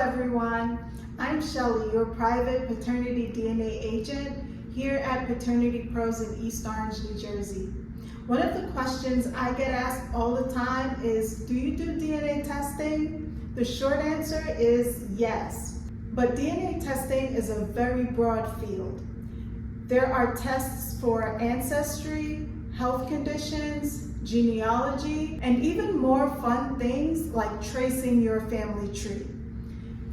everyone. I'm Shelly, your private paternity DNA agent here at Paternity Pros in East Orange, New Jersey. One of the questions I get asked all the time is, do you do DNA testing? The short answer is yes, but DNA testing is a very broad field. There are tests for ancestry, health conditions, genealogy, and even more fun things like tracing your family tree.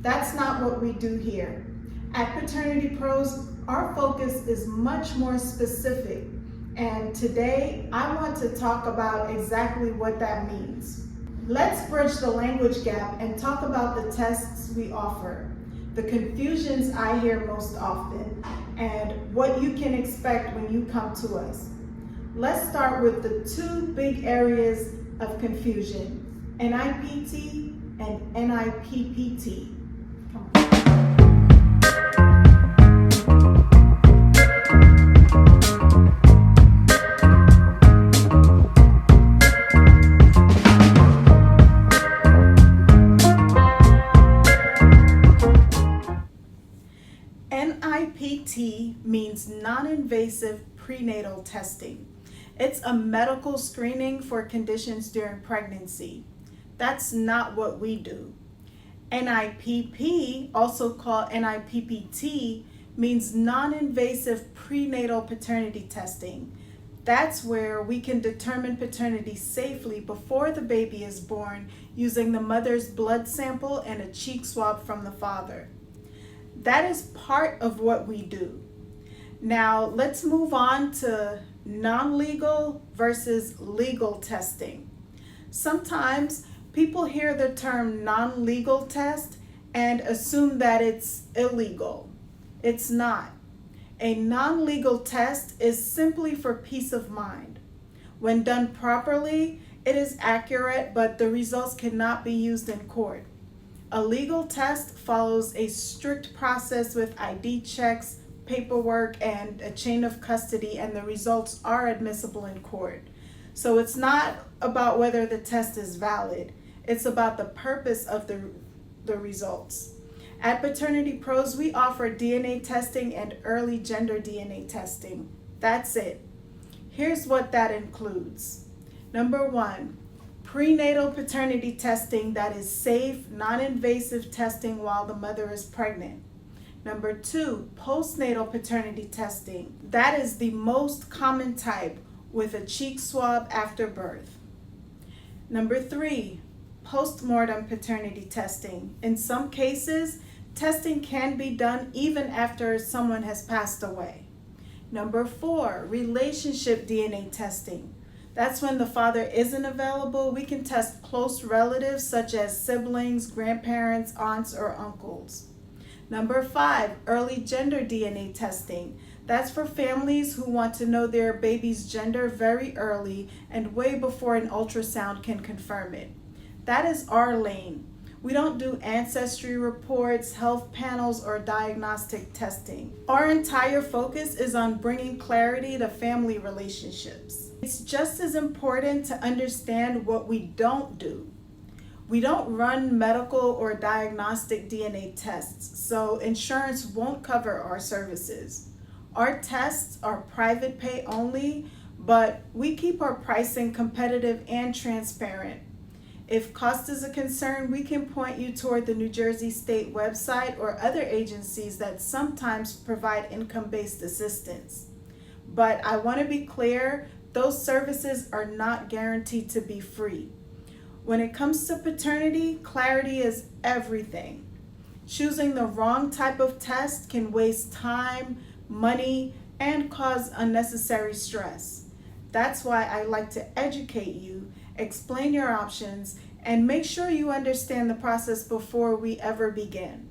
That's not what we do here. At Paternity Pros, our focus is much more specific, and today I want to talk about exactly what that means. Let's bridge the language gap and talk about the tests we offer, the confusions I hear most often, and what you can expect when you come to us. Let's start with the two big areas of confusion, NIPT and NIPPT. Come on. NIPT means non-invasive prenatal testing. It's a medical screening for conditions during pregnancy. That's not what we do. NIPP, also called NIPPT, means non-invasive prenatal paternity testing. That's where we can determine paternity safely before the baby is born using the mother's blood sample and a cheek swab from the father. That is part of what we do. Now let's move on to non-legal versus legal testing. Sometimes people hear the term non-legal test and assume that it's illegal. It's not. A non-legal test is simply for peace of mind. When done properly, it is accurate, but the results cannot be used in court. A legal test follows a strict process with ID checks, paperwork, and a chain of custody, and the results are admissible in court. So it's not about whether the test is valid. It's about the purpose of the results. At Paternity Pros, we offer DNA testing and early gender DNA testing. That's it. Here's what that includes. Number 1, prenatal paternity testing that is safe, non-invasive testing while the mother is pregnant. Number 2, postnatal paternity testing. That is the most common type, with a cheek swab after birth. Number 3, postmortem paternity testing. In some cases, testing can be done even after someone has passed away. Number 4, relationship DNA testing. That's when the father isn't available. We can test close relatives such as siblings, grandparents, aunts, or uncles. Number 5, early gender DNA testing. That's for families who want to know their baby's gender very early and way before an ultrasound can confirm it. That is our lane. We don't do ancestry reports, health panels, or diagnostic testing. Our entire focus is on bringing clarity to family relationships. It's just as important to understand what we don't do. We don't run medical or diagnostic DNA tests, so insurance won't cover our services. Our tests are private pay only, but we keep our pricing competitive and transparent. If cost is a concern, we can point you toward the New Jersey State website or other agencies that sometimes provide income-based assistance. But I want to be clear, those services are not guaranteed to be free. When it comes to paternity, clarity is everything. Choosing the wrong type of test can waste time, money, and cause unnecessary stress. That's why I like to educate you, explain your options, and make sure you understand the process before we ever begin.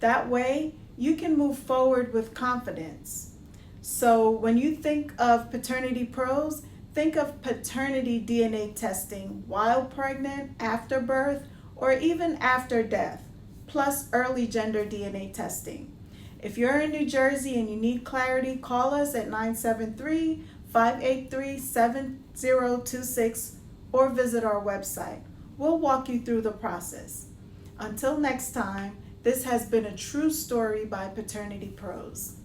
That way, you can move forward with confidence. So when you think of Paternity Pros, think of paternity DNA testing while pregnant, after birth, or even after death, plus early gender DNA testing. If you're in New Jersey and you need clarity, call us at 973-583-7026 or visit our website. We'll walk you through the process. Until next time, this has been a true story by Paternity Pros.